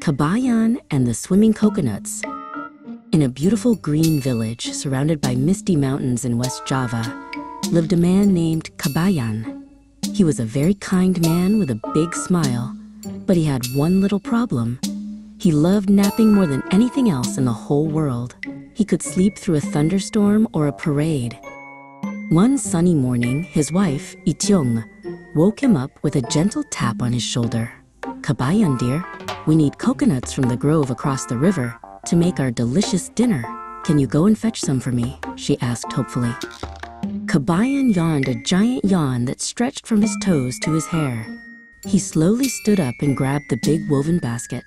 Kabayan and the Swimming Coconuts. In a beautiful green village surrounded by misty mountains in West Java, lived a man named Kabayan. He was a very kind man with a big smile, but he had one little problem. He loved napping more than anything else in the whole world. He could sleep through a thunderstorm or a parade. One sunny morning, his wife, Ityong, woke him up with a gentle tap on his shoulder. "Kabayan, dear, we need coconuts from the grove across the river to make our delicious dinner. Can you go and fetch some for me?" she asked hopefully. Kabayan yawned a giant yawn that stretched from his toes to his hair. He slowly stood up and grabbed the big woven basket.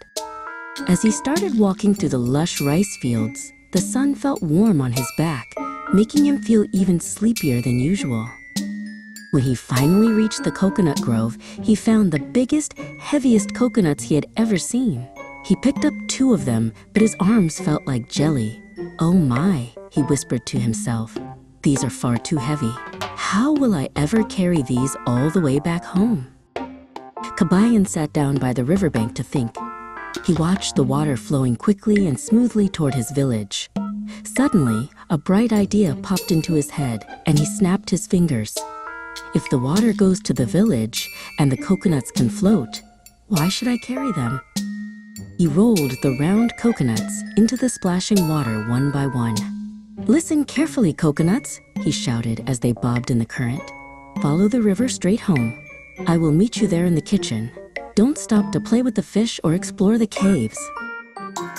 As he started walking through the lush rice fields, the sun felt warm on his back, making him feel even sleepier than usual. When he finally reached the coconut grove, he found the biggest, heaviest coconuts he had ever seen. He picked up 2 of them, but his arms felt like jelly. "Oh my," he whispered to himself. "These are far too heavy. How will I ever carry these all the way back home?" Kabayan sat down by the riverbank to think. He watched the water flowing quickly and smoothly toward his village. Suddenly, a bright idea popped into his head, and he snapped his fingers. If the water goes to the village and the coconuts can float, why should I carry them? He rolled the round coconuts into the splashing water one by one. "Listen carefully, coconuts," he shouted as they bobbed in the current. "Follow the river straight home. I will meet you there in the kitchen. Don't stop to play with the fish or explore the caves."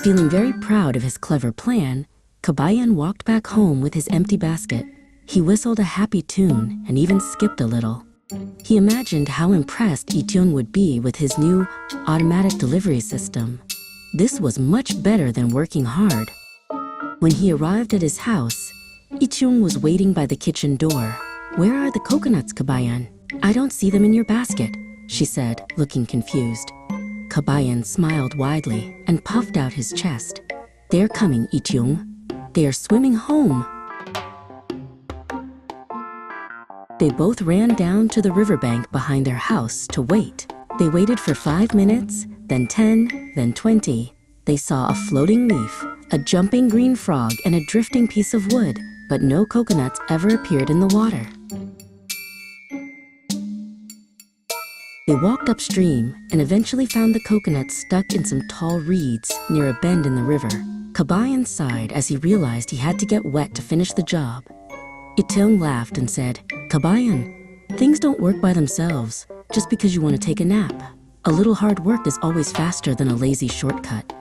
Feeling very proud of his clever plan, Kabayan walked back home with his empty basket. He whistled a happy tune and even skipped a little. He imagined how impressed Ityong would be with his new automatic delivery system. This was much better than working hard. When he arrived at his house, Ityong was waiting by the kitchen door. "Where are the coconuts, Kabayan? I don't see them in your basket," she said, looking confused. Kabayan smiled widely and puffed out his chest. "They're coming, Ityong. They are swimming home." They both ran down to the riverbank behind their house to wait. They waited for 5 minutes, then 10, then 20. They saw a floating leaf, a jumping green frog, and a drifting piece of wood, but no coconuts ever appeared in the water. They walked upstream and eventually found the coconuts stuck in some tall reeds near a bend in the river. Kabayan sighed as he realized he had to get wet to finish the job. Ityong laughed and said, "Kabayan, things don't work by themselves just because you want to take a nap. A little hard work is always faster than a lazy shortcut."